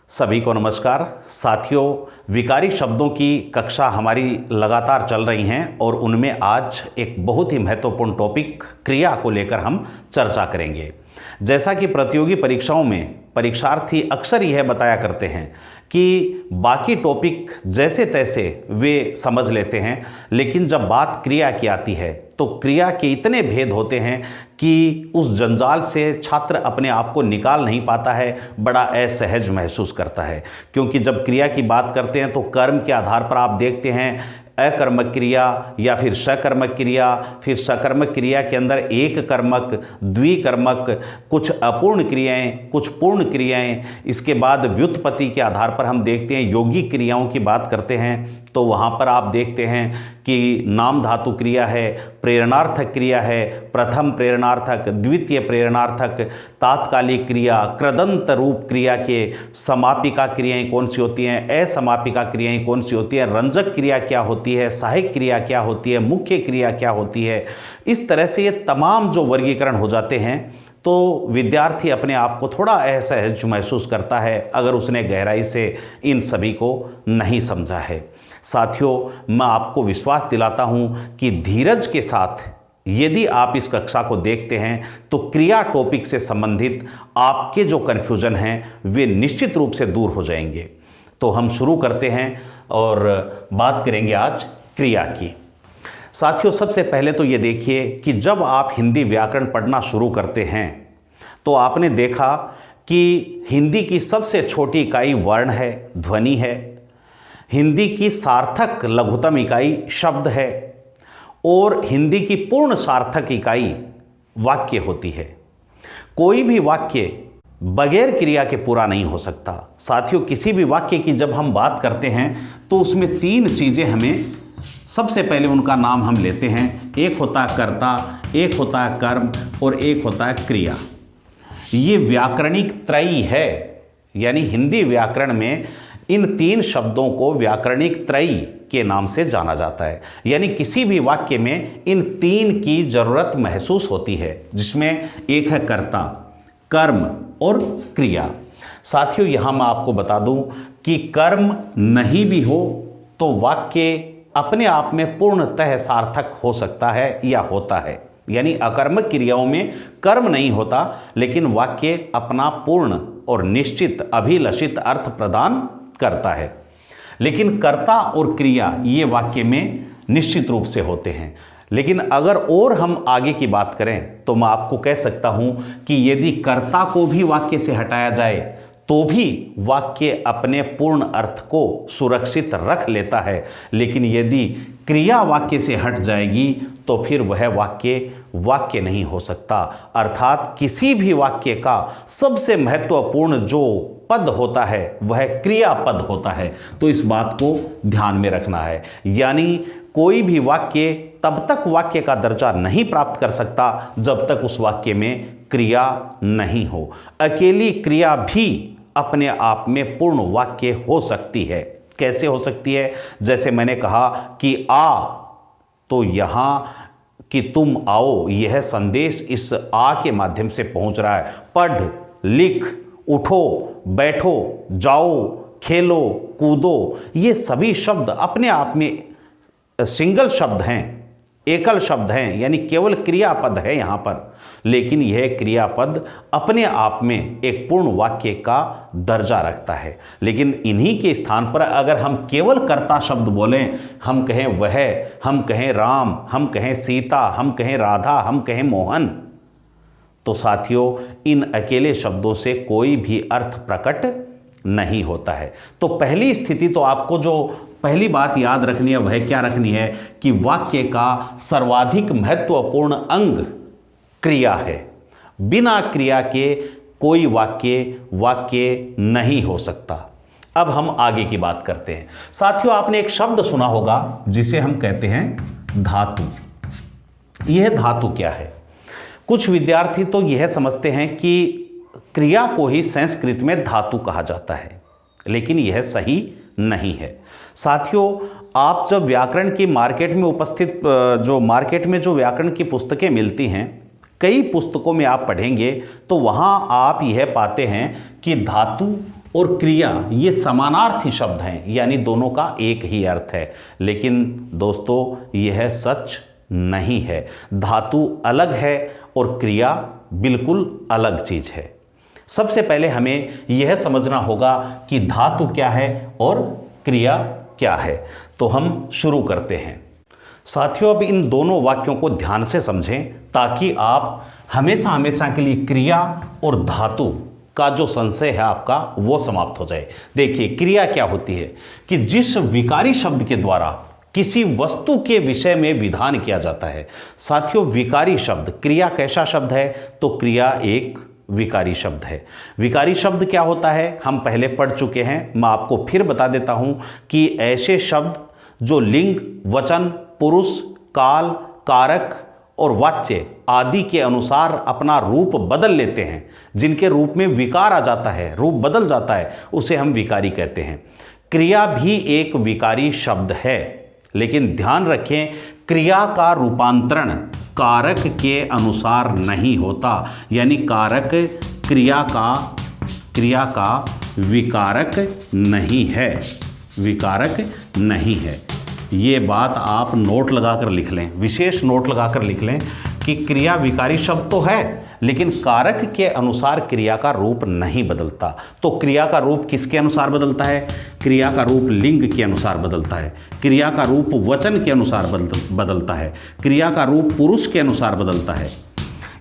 सभी को नमस्कार। साथियों, विकारी शब्दों की कक्षा हमारी लगातार चल रही हैं और उनमें आज एक बहुत ही महत्वपूर्ण टॉपिक क्रिया को लेकर हम चर्चा करेंगे। जैसा कि प्रतियोगी परीक्षाओं में परीक्षार्थी अक्सर यह बताया करते हैं कि बाकी टॉपिक जैसे तैसे वे समझ लेते हैं, लेकिन जब बात क्रिया की आती है तो क्रिया के इतने भेद होते हैं कि उस जंजाल से छात्र अपने आप को निकाल नहीं पाता है, बड़ा असहज महसूस करता है। क्योंकि जब क्रिया की बात करते हैं तो कर्म के आधार पर आप देखते हैं अकर्मक क्रिया या फिर सकर्मक क्रिया, फिर सकर्मक क्रिया के अंदर एक कर्मक, द्विकर्मक, कुछ अपूर्ण क्रियाएं, कुछ पूर्ण क्रियाएं। इसके बाद व्युत्पत्ति के आधार पर हम देखते हैं यौगिक क्रियाओं की बात करते हैं तो वहाँ पर आप देखते हैं कि नाम धातु क्रिया है, प्रेरणार्थक क्रिया है, प्रथम प्रेरणार्थक, द्वितीय प्रेरणार्थक, तात्कालिक क्रिया, कृदंत रूप क्रिया के समापिका क्रियाएं कौन सी होती हैं, असमापिका क्रियाएं कौन सी होती हैं, रंजक क्रिया क्या होती है, सहायक क्रिया क्या होती है, मुख्य क्रिया क्या होती है। इस तरह से ये तमाम जो वर्गीकरण हो जाते हैं तो विद्यार्थी अपने आप को थोड़ा असहज महसूस करता है अगर उसने गहराई से इन सभी को नहीं समझा है। साथियों, मैं आपको विश्वास दिलाता हूं कि धीरज के साथ यदि आप इस कक्षा को देखते हैं तो क्रिया टॉपिक से संबंधित आपके जो कन्फ्यूजन हैं वे निश्चित रूप से दूर हो जाएंगे। तो हम शुरू करते हैं और बात करेंगे आज क्रिया की। साथियों, सबसे पहले तो ये देखिए कि जब आप हिंदी व्याकरण पढ़ना शुरू करते हैं तो आपने देखा कि हिंदी की सबसे छोटी इकाई वर्ण है, ध्वनि है। हिंदी की सार्थक लघुतम इकाई शब्द है और हिंदी की पूर्ण सार्थक इकाई वाक्य होती है। कोई भी वाक्य बगैर क्रिया के पूरा नहीं हो सकता। साथियों, किसी भी वाक्य की जब हम बात करते हैं तो उसमें तीन चीज़ें हमें सबसे पहले उनका नाम हम लेते हैं। एक होता है कर्ता, एक होता है कर्म और एक होता है क्रिया। ये व्याकरणिक त्रयी है, यानी हिंदी व्याकरण में इन तीन शब्दों को व्याकरणिक त्रयी के नाम से जाना जाता है। यानी किसी भी वाक्य में इन तीन की जरूरत महसूस होती है, जिसमें एक है कर्ता, कर्म और क्रिया। साथियों, यहां मैं आपको बता दूं कि कर्म नहीं भी हो तो वाक्य अपने आप में पूर्णतः सार्थक हो सकता है या होता है। यानी अकर्मक क्रियाओं में कर्म नहीं होता लेकिन वाक्य अपना पूर्ण और निश्चित अभिलषित अर्थ प्रदान करता है। लेकिन कर्ता और क्रिया ये वाक्य में निश्चित रूप से होते हैं। लेकिन अगर और हम आगे की बात करें तो मैं आपको कह सकता हूं कि यदि कर्ता को भी वाक्य से हटाया जाए तो भी वाक्य अपने पूर्ण अर्थ को सुरक्षित रख लेता है। लेकिन यदि क्रिया वाक्य से हट जाएगी तो फिर वह वाक्य नहीं हो सकता। अर्थात किसी भी वाक्य का सबसे महत्वपूर्ण जो पद होता है वह क्रियापद होता है। तो इस बात को ध्यान में रखना है। यानी कोई भी वाक्य तब तक वाक्य का दर्जा नहीं प्राप्त कर सकता जब तक उस वाक्य में क्रिया नहीं हो। अकेली क्रिया भी अपने आप में पूर्ण वाक्य हो सकती है। कैसे हो सकती है? जैसे मैंने कहा कि आ, तो यहाँ कि तुम आओ, यह संदेश इस आ के माध्यम से पहुंच रहा है। पढ़, लिख, उठो, बैठो, जाओ, खेलो, कूदो, ये सभी शब्द अपने आप में सिंगल शब्द हैं, एकल शब्द हैं, यानी केवल क्रियापद है यहाँ पर। लेकिन यह क्रियापद अपने आप में एक पूर्ण वाक्य का दर्जा रखता है। लेकिन इन्हीं के स्थान पर अगर हम केवल कर्ता शब्द बोलें, हम कहें वह, हम कहें राम, हम कहें सीता, हम कहें राधा, हम कहें मोहन, तो साथियों इन अकेले शब्दों से कोई भी अर्थ प्रकट नहीं होता है। तो पहली स्थिति तो आपको जो पहली बात याद रखनी है वह क्या रखनी है कि वाक्य का सर्वाधिक महत्वपूर्ण अंग क्रिया है। बिना क्रिया के कोई वाक्य नहीं हो सकता। अब हम आगे की बात करते हैं। साथियों, आपने एक शब्द सुना होगा जिसे हम कहते हैं धातु। यह धातु क्या है? कुछ विद्यार्थी तो यह समझते हैं कि क्रिया को ही संस्कृत में धातु कहा जाता है, लेकिन यह सही नहीं है। साथियों, आप जब व्याकरण की मार्केट में उपस्थित मार्केट में जो व्याकरण की पुस्तकें मिलती हैं, कई पुस्तकों में आप पढ़ेंगे तो वहाँ आप यह पाते हैं कि धातु और क्रिया ये समानार्थी शब्द हैं, यानी दोनों का एक ही अर्थ है। लेकिन दोस्तों यह सच नहीं है। धातु अलग है और क्रिया बिल्कुल अलग चीज है। सबसे पहले हमें यह समझना होगा कि धातु क्या है और क्रिया क्या है। तो हम शुरू करते हैं। साथियों, अब इन दोनों वाक्यों को ध्यान से समझें ताकि आप हमेशा हमेशा के लिए क्रिया और धातु का जो संशय है आपका वो समाप्त हो जाए। देखिए, क्रिया क्या होती है कि जिस विकारी शब्द के द्वारा किसी वस्तु के विषय में विधान किया जाता है। साथियों, विकारी शब्द, क्रिया कैसा शब्द है? तो क्रिया एक विकारी शब्द है। विकारी शब्द क्या होता है हम पहले पढ़ चुके हैं, मैं आपको फिर बता देता हूं कि ऐसे शब्द जो लिंग, वचन, पुरुष, काल, कारक और वाच्य आदि के अनुसार अपना रूप बदल लेते हैं, जिनके रूप में विकार आ जाता है, रूप बदल जाता है, उसे हम विकारी कहते हैं। क्रिया भी एक विकारी शब्द है, लेकिन ध्यान रखें क्रिया का रूपांतरण कारक के अनुसार नहीं होता, यानी कारक क्रिया का विकारक नहीं है, विकारक नहीं है। ये बात आप नोट लगाकर लिख लें, विशेष नोट लगाकर लिख लें कि क्रिया विकारी शब्द तो है, लेकिन कारक के अनुसार क्रिया का रूप नहीं बदलता। तो क्रिया का रूप किसके अनुसार बदलता है? क्रिया का रूप लिंग के अनुसार बदलता है, क्रिया का रूप वचन के अनुसार बदलता है, क्रिया का रूप पुरुष के अनुसार बदलता है,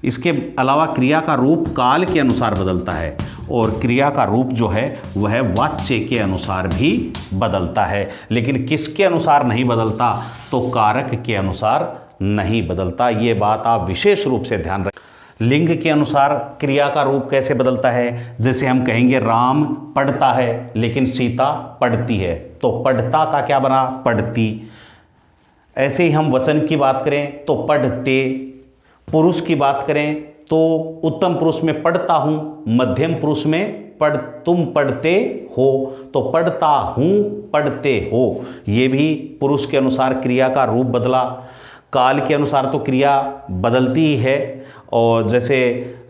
इसके अलावा क्रिया का रूप काल के अनुसार बदलता है, और क्रिया का रूप जो है वह वाच्य के अनुसार भी बदलता है। लेकिन किसके अनुसार नहीं बदलता? तो कारक के अनुसार नहीं बदलता। ये बात आप विशेष रूप से ध्यान रखें। लिंग के अनुसार क्रिया का रूप कैसे बदलता है? जैसे हम कहेंगे राम पढ़ता है लेकिन सीता पढ़ती है, तो पढ़ता का क्या बना? पढ़ती। ऐसे ही हम वचन की बात करें तो पढ़ते। पुरुष की बात करें तो उत्तम पुरुष में पढ़ता हूं, मध्यम पुरुष में तुम पढ़ते हो, तो पढ़ता हूं, पढ़ते हो। ये भी पुरुष के अनुसार क्रिया का रूप बदला। काल के अनुसार तो क्रिया बदलती ही है, और जैसे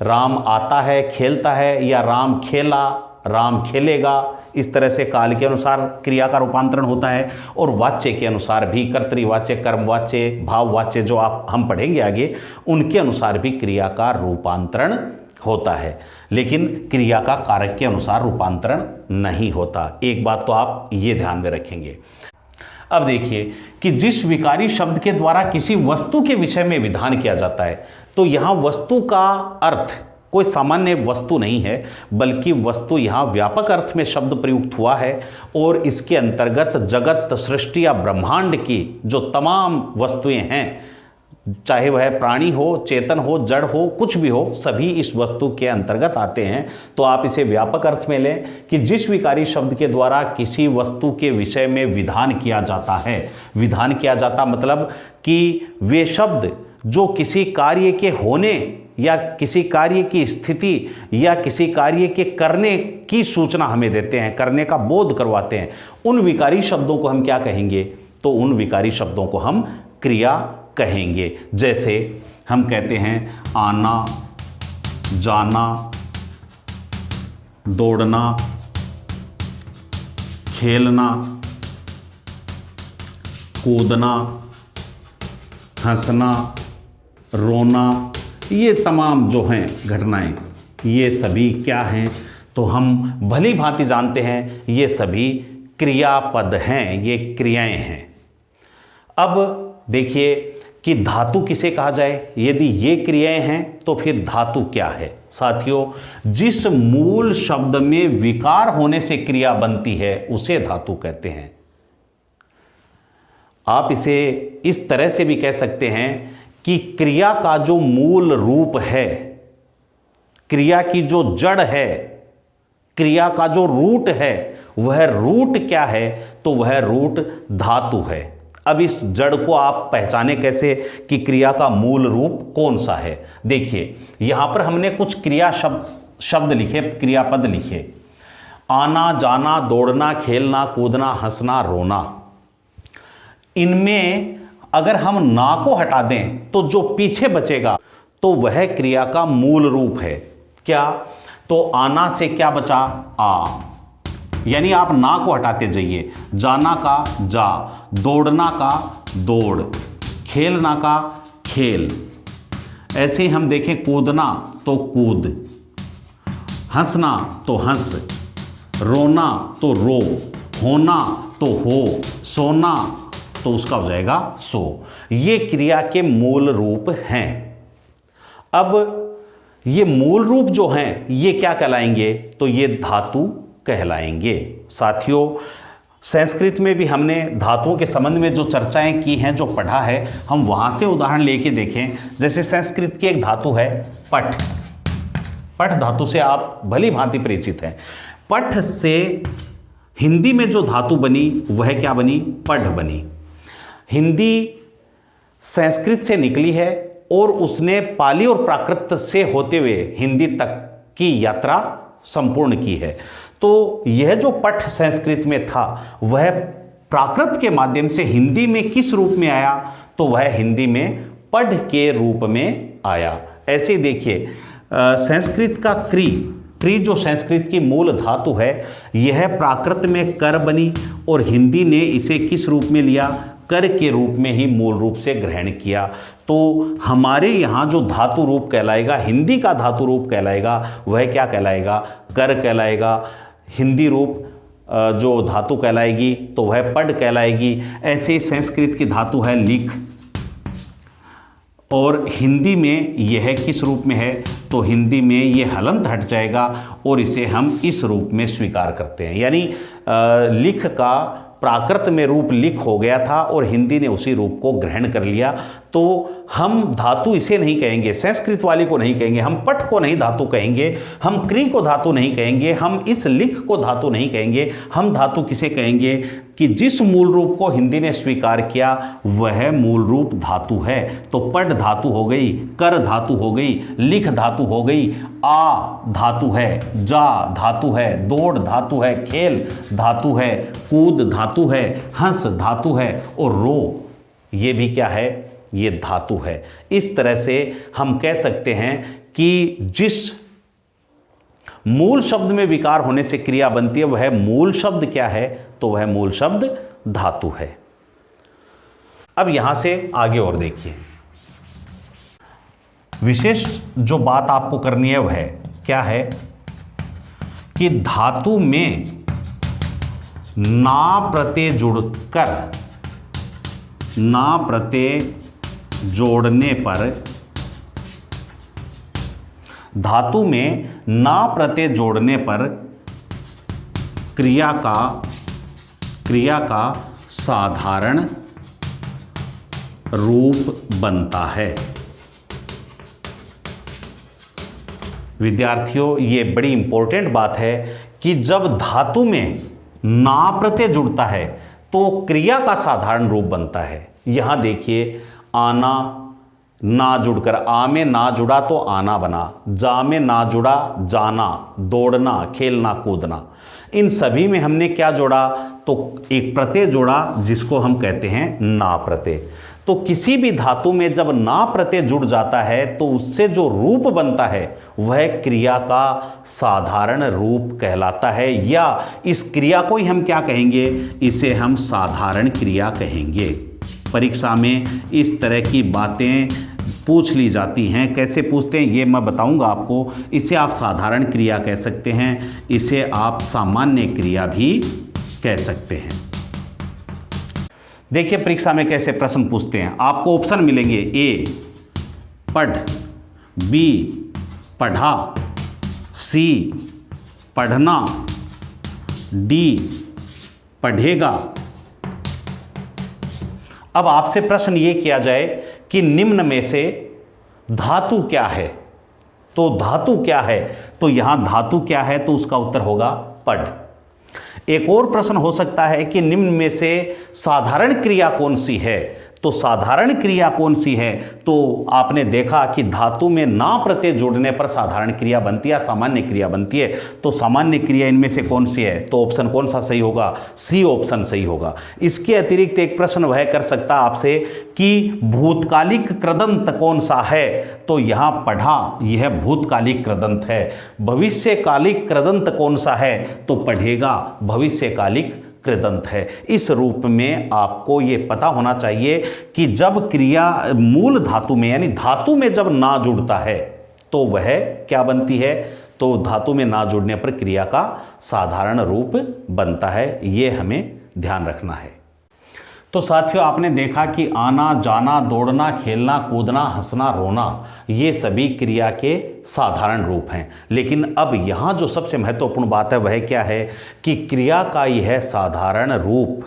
राम आता है, खेलता है, या राम खेला, राम खेलेगा, इस तरह से काल के अनुसार क्रिया का रूपांतरण होता है। और वाच्य के अनुसार भी कर्तृवाच्य, कर्मवाच्य, भाववाच्य जो हम पढ़ेंगे आगे, उनके अनुसार भी क्रिया का रूपांतरण होता है, लेकिन क्रिया का कारक के अनुसार रूपांतरण नहीं होता। एक बात तो आप ये ध्यान में रखेंगे। अब देखिए कि जिस विकारी शब्द के द्वारा किसी वस्तु के विषय में विधान किया जाता है, तो यहाँ वस्तु का अर्थ कोई सामान्य वस्तु नहीं है, बल्कि वस्तु यहाँ व्यापक अर्थ में शब्द प्रयुक्त हुआ है, और इसके अंतर्गत जगत, सृष्टि या ब्रह्मांड की जो तमाम वस्तुएं हैं, चाहे वह प्राणी हो, चेतन हो, जड़ हो, कुछ भी हो, सभी इस वस्तु के अंतर्गत आते हैं। तो आप इसे व्यापक अर्थ में लें कि जिस विकारी शब्द के द्वारा किसी वस्तु के विषय में विधान किया जाता है, विधान किया जाता मतलब कि वे शब्द जो किसी कार्य के होने या किसी कार्य की स्थिति या किसी कार्य के करने की सूचना हमें देते हैं, करने का बोध करवाते हैं, उन विकारी शब्दों को हम क्या कहेंगे? तो उन विकारी शब्दों को हम क्रिया कहेंगे। जैसे हम कहते हैं आना, जाना, दौड़ना, खेलना, कूदना, हंसना, रोना, ये तमाम जो हैं घटनाएं, ये सभी क्या हैं? तो हम भली भांति जानते हैं ये सभी क्रियापद हैं, ये क्रियाएं हैं। अब देखिए कि धातु किसे कहा जाए? यदि ये क्रियाएं हैं तो फिर धातु क्या है? साथियों, जिस मूल शब्द में विकार होने से क्रिया बनती है उसे धातु कहते हैं। आप इसे इस तरह से भी कह सकते हैं कि क्रिया का जो मूल रूप है, क्रिया की जो जड़ है, क्रिया का जो रूट है, वह रूट क्या है? तो वह रूट धातु है। अब इस जड़ को आप पहचाने कैसे कि क्रिया का मूल रूप कौन सा है? देखिए, यहां पर हमने कुछ क्रिया शब्द लिखे, क्रियापद लिखे, आना, जाना, दौड़ना, खेलना, कूदना, हंसना, रोना। इनमें अगर हम ना को हटा दें तो जो पीछे बचेगा तो वह क्रिया का मूल रूप है। क्या? तो आना से क्या बचा? आ, यानी आप ना को हटाते जाइए। जाना का जा, दौड़ना का दौड़, खेलना का खेल। ऐसे ही हम देखें कूदना तो कूद, हंसना तो हंस, रोना तो रो, होना तो हो, सोना तो उसका हो जाएगा सो। ये क्रिया के मूल रूप हैं। अब ये मूल रूप जो हैं ये क्या कहलाएंगे? तो ये धातु कहलाएंगे। साथियों, संस्कृत में भी हमने धातुओं के संबंध में जो चर्चाएं की हैं, जो पढ़ा है, हम वहां से उदाहरण लेके देखें। जैसे संस्कृत की एक धातु है पठ। पठ धातु से आप भली भांति परिचित हैं। पठ से हिंदी में जो धातु बनी वह क्या बनी? पढ़ बनी। हिंदी संस्कृत से निकली है और उसने पाली और प्राकृत से होते हुए हिंदी तक की यात्रा संपूर्ण की है। तो यह जो पठ संस्कृत में था वह प्राकृत के माध्यम से हिंदी में किस रूप में आया? तो वह हिंदी में पढ़ के रूप में आया। ऐसे ही देखिए, संस्कृत का क्री जो संस्कृत की मूल धातु है, यह प्राकृत में कर बनी और हिंदी ने इसे किस रूप में लिया? कर के रूप में ही मूल रूप से ग्रहण किया। तो हमारे यहाँ जो धातु रूप कहलाएगा, हिंदी का धातु रूप कहलाएगा, वह क्या कहलाएगा? कर कहलाएगा। हिंदी रूप जो धातु कहलाएगी तो वह पढ़ कहलाएगी। ऐसे संस्कृत की धातु है लिख और हिंदी में यह किस रूप में है? तो हिंदी में यह हलंत हट जाएगा और इसे हम इस रूप में स्वीकार करते हैं। यानी लिख का प्राकृत में रूप लिख हो गया था और हिंदी ने उसी रूप को ग्रहण कर लिया। तो हम धातु इसे नहीं कहेंगे, संस्कृत वाली को नहीं कहेंगे, हम पठ को नहीं धातु कहेंगे, हम क्री को धातु नहीं कहेंगे, हम इस लिख को धातु नहीं कहेंगे। हम धातु किसे कहेंगे? कि जिस मूल रूप को हिंदी ने स्वीकार किया वह मूल रूप धातु है। तो पढ़ धातु हो गई, कर धातु हो गई, लिख धातु हो गई, आ धातु है, जा धातु है, दौड़ धातु है, खेल धातु है, कूद धातु है, हंस धातु है और रो ये भी क्या है? ये धातु है। इस तरह से हम कह सकते हैं कि जिस मूल शब्द में विकार होने से क्रिया बनती है वह मूल शब्द क्या है? तो वह मूल शब्द धातु है। अब यहां से आगे और देखिए, विशेष जो बात आपको करनी है वह क्या है कि धातु में ना प्रत्यय जुड़कर, ना प्रत्यय जोड़ने पर, धातु में ना प्रत्यय जोड़ने पर क्रिया का साधारण रूप बनता है। विद्यार्थियों, ये बड़ी इंपॉर्टेंट बात है कि जब धातु में ना प्रत्यय जुड़ता है तो क्रिया का साधारण रूप बनता है। यहां देखिए, आना ना जुड़कर, आ में ना जुड़ा तो आना बना, जा में ना जुड़ा जाना, दौड़ना, खेलना, कूदना। इन सभी में हमने क्या जोड़ा? तो एक प्रत्यय जोड़ा जिसको हम कहते हैं ना प्रत्यय। तो किसी भी धातु में जब ना प्रत्यय जुड़ जाता है तो उससे जो रूप बनता है वह क्रिया का साधारण रूप कहलाता है, या इस क्रिया को ही हम क्या कहेंगे? इसे हम साधारण क्रिया कहेंगे। परीक्षा में इस तरह की बातें पूछ ली जाती हैं। कैसे पूछते हैं ये मैं बताऊंगा आपको। इसे आप साधारण क्रिया कह सकते हैं, इसे आप सामान्य क्रिया भी कह सकते हैं। देखिए परीक्षा में कैसे प्रश्न पूछते हैं। आपको ऑप्शन मिलेंगे, ए पढ़, बी पढ़ा, सी पढ़ना, डी पढ़ेगा। अब आपसे प्रश्न ये किया जाए कि निम्न में से धातु क्या है? तो धातु क्या है? तो यहां धातु क्या है? तो उसका उत्तर होगा पढ़। एक और प्रश्न हो सकता है कि निम्न में से साधारण क्रिया कौन सी है? तो साधारण क्रिया कौन सी है? तो आपने देखा कि धातु में ना प्रत्यय जोड़ने पर साधारण क्रिया बनती है, सामान्य क्रिया बनती है। तो सामान्य क्रिया इनमें से कौन सी है? तो ऑप्शन कौन सा सही होगा? सी ऑप्शन सही होगा। इसके अतिरिक्त एक प्रश्न वह कर सकता आपसे कि भूतकालिक कृदंत कौन सा है? तो यहां पढ़ा, यह भूतकालिक कृदंत है। भविष्यकालिक कृदंत कौन सा है? तो पढ़ेगा भविष्यकालिक कृदंत है। इस रूप में आपको यह पता होना चाहिए कि जब क्रिया मूल धातु में यानी धातु में जब ना जुड़ता है तो वह क्या बनती है? तो धातु में ना जुड़ने पर क्रिया का साधारण रूप बनता है। यह हमें ध्यान रखना है। तो साथियों, आपने देखा कि आना जाना, दौड़ना, खेलना, कूदना, हंसना, रोना, ये सभी क्रिया के साधारण रूप हैं। लेकिन अब यहाँ जो सबसे महत्वपूर्ण बात है वह क्या है कि क्रिया का यह साधारण रूप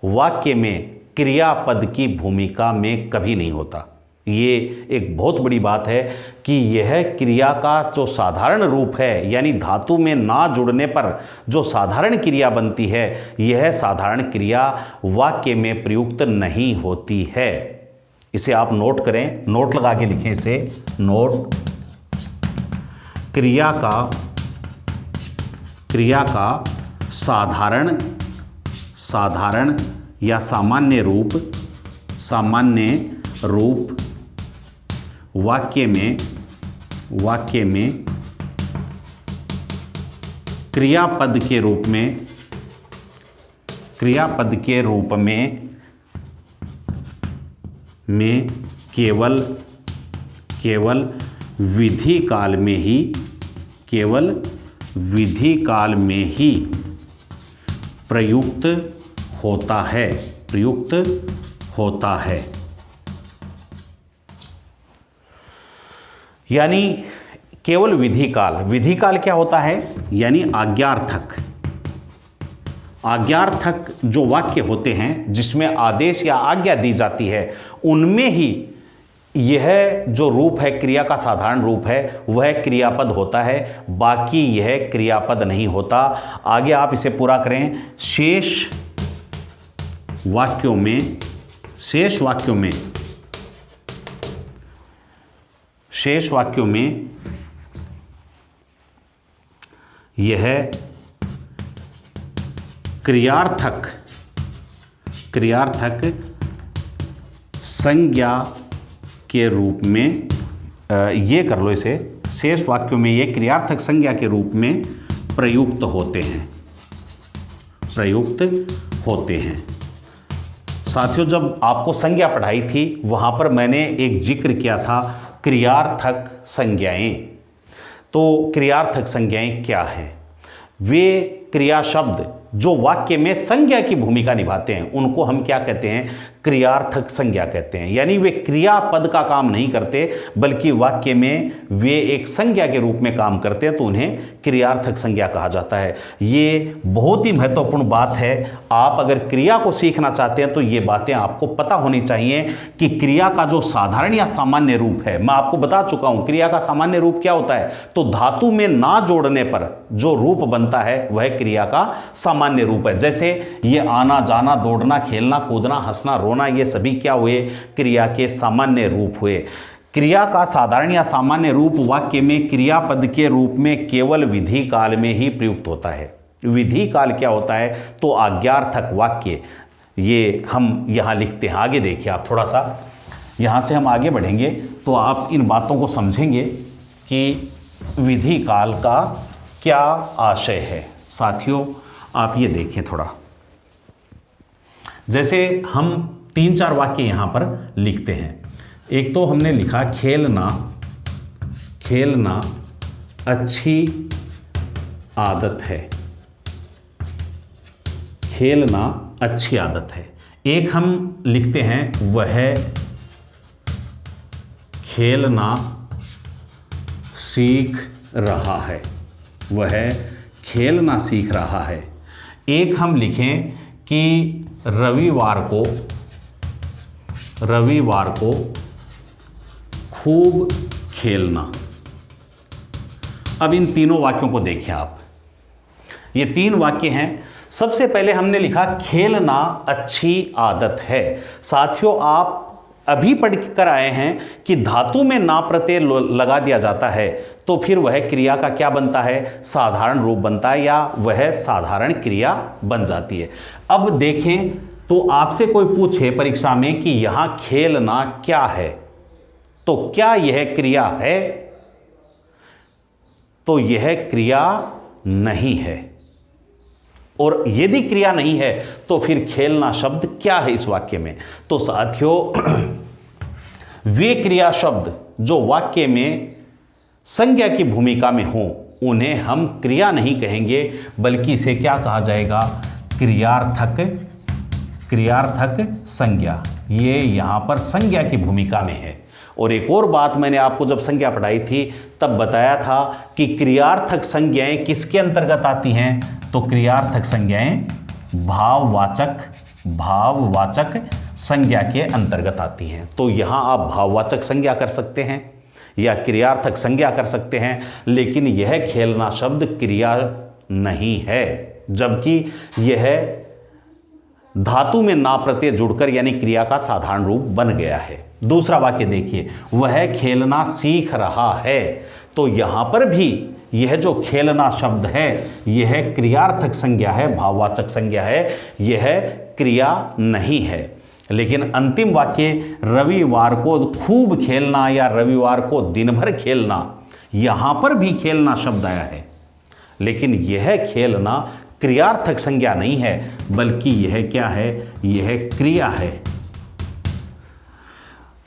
वाक्य में क्रियापद की भूमिका में कभी नहीं होता। ये एक बहुत बड़ी बात है कि यह क्रिया का जो साधारण रूप है यानी धातु में ना जुड़ने पर जो साधारण क्रिया बनती है, यह साधारण क्रिया वाक्य में प्रयुक्त नहीं होती है। इसे आप नोट करें, नोट लगा के लिखें इसे। नोट, क्रिया का साधारण या सामान्य रूप वाक्य में क्रियापद के रूप में केवल विधि काल में ही प्रयुक्त होता है। यानी केवल विधि काल क्या होता है? यानी आज्ञार्थक जो वाक्य होते हैं जिसमें आदेश या आज्ञा दी जाती है, उनमें ही यह जो रूप है क्रिया का साधारण रूप है वह क्रियापद होता है। बाकी यह क्रियापद नहीं होता। आगे आप इसे पूरा करें। शेष वाक्यों में यह क्रियार्थक संज्ञा के रूप में, ये कर लो इसे, शेष वाक्यों में यह क्रियार्थक संज्ञा के रूप में प्रयुक्त होते हैं। साथियों, जब आपको संज्ञा पढ़ाई थी वहां पर मैंने एक जिक्र किया था क्रियार्थक संज्ञाएं। तो क्रियार्थक संज्ञाएं क्या हैं? वे क्रिया शब्द जो वाक्य में संज्ञा की भूमिका निभाते हैं उनको हम क्या कहते हैं? क्रियार्थक संज्ञा कहते हैं। यानी वे क्रियापद का काम नहीं करते बल्कि वाक्य में वे एक संज्ञा के रूप में काम करते हैं, तो उन्हें क्रियार्थक संज्ञा कहा जाता है। ये बहुत ही महत्वपूर्ण बात है। आप अगर क्रिया को सीखना चाहते हैं तो ये बातें आपको पता होनी चाहिए कि क्रिया का जो साधारण या सामान्य रूप है, मैं आपको बता चुका हूं क्रिया का सामान्य रूप क्या होता है। तो धातु में ना जोड़ने पर जो रूप बनता है वह क्रिया का सामान्य रूप है। जैसे ये आना जाना, दौड़ना, खेलना, कूदना, हंसना, रोना, ये सभी क्या हुए? क्रिया के सामान्य रूप हुए। क्रिया का साधारण या सामान्य रूप वाक्य में क्रियापद के रूप में केवल विधि काल में ही प्रयुक्त होता है। विधि काल क्या होता है? तो आज्ञार्थक वाक्य, ये हम यहां लिखते हैं। आगे देखिए आप, थोड़ा सा यहां से हम आगे बढ़ेंगे तो आप इन बातों को समझेंगे कि विधि काल का क्या आशय है। साथियों, आप ये देखें थोड़ा, जैसे हम 3-4 वाक्य यहां पर लिखते हैं। एक तो हमने लिखा खेलना अच्छी आदत है। खेलना अच्छी आदत है। एक हम लिखते हैं वह खेलना सीख रहा है। वह खेलना सीख रहा है। एक हम लिखें कि रविवार को खूब खेलना। अब इन तीनों वाक्यों को देखें आप। ये 3 वाक्य हैं। सबसे पहले हमने लिखा खेलना अच्छी आदत है। साथियों, आप अभी पढ़ कर आए हैं कि धातु में ना प्रत्यय लगा दिया जाता है तो फिर वह क्रिया का क्या बनता है, साधारण रूप बनता है, या वह साधारण क्रिया बन जाती है। अब देखें तो आपसे कोई पूछे परीक्षा में कि यहां खेलना क्या है, तो क्या यह क्रिया है? तो यह क्रिया नहीं है। और यदि क्रिया नहीं है तो फिर खेलना शब्द क्या है इस वाक्य में? तो साथियों, वे क्रिया शब्द जो वाक्य में संज्ञा की भूमिका में हो उन्हें हम क्रिया नहीं कहेंगे, बल्कि इसे क्या कहा जाएगा, क्रियार्थक संज्ञा। ये यहां पर संज्ञा की भूमिका में है। और एक और बात मैंने आपको जब संज्ञा पढ़ाई थी तब बताया था कि क्रियार्थक संज्ञाएं किसके अंतर्गत आती हैं? तो क्रियार्थक संज्ञाएं भाववाचक संज्ञा के अंतर्गत आती हैं। तो यहां आप भाववाचक संज्ञा कर सकते हैं या क्रियार्थक संज्ञा कर सकते हैं, लेकिन यह खेलना शब्द क्रिया नहीं है, जबकि यह धातु में ना प्रत्यय जुड़कर यानी क्रिया का साधारण रूप बन गया है। दूसरा वाक्य देखिए, वह खेलना सीख रहा है। तो यहां पर भी यह जो खेलना शब्द है यह क्रियार्थक संज्ञा है, भाववाचक संज्ञा है, यह क्रिया नहीं है। लेकिन अंतिम वाक्य, रविवार को खूब खेलना या रविवार को दिन भर खेलना, यहां पर भी खेलना शब्द आया है, लेकिन यह खेलना क्रियार्थक संज्ञा नहीं है, बल्कि यह क्या है, यह क्रिया है।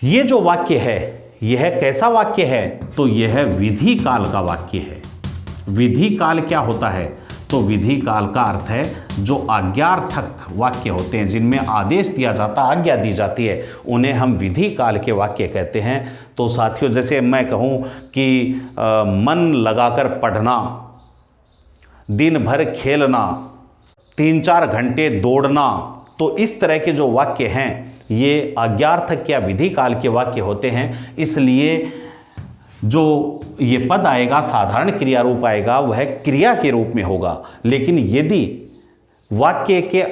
यह जो वाक्य है यह कैसा वाक्य है? तो यह विधि काल का वाक्य है। विधि काल क्या होता है? तो विधि काल का अर्थ है जो आज्ञार्थक वाक्य होते हैं, जिनमें आदेश दिया जाता, आज्ञा दी जाती है, उन्हें हम विधि काल के वाक्य कहते हैं। तो साथियों, जैसे मैं कहूं कि मन लगाकर पढ़ना, दिन भर खेलना, 3-4 घंटे दौड़ना, तो इस तरह के जो वाक्य हैं ये आज्ञार्थक या विधि काल के वाक्य होते हैं। इसलिए जो ये पद आएगा, साधारण क्रिया रूप आएगा, वह क्रिया के रूप में होगा। लेकिन यदि वाक्य के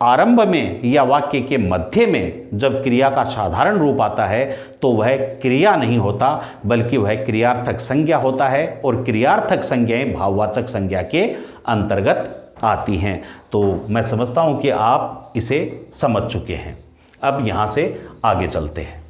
आरंभ में या वाक्य के मध्य में जब क्रिया का साधारण रूप आता है तो वह क्रिया नहीं होता, बल्कि वह क्रियार्थक संज्ञा होता है, और क्रियार्थक संज्ञाएं भाववाचक संज्ञा के अंतर्गत आती हैं। तो मैं समझता हूं कि आप इसे समझ चुके हैं। अब यहां से आगे चलते हैं।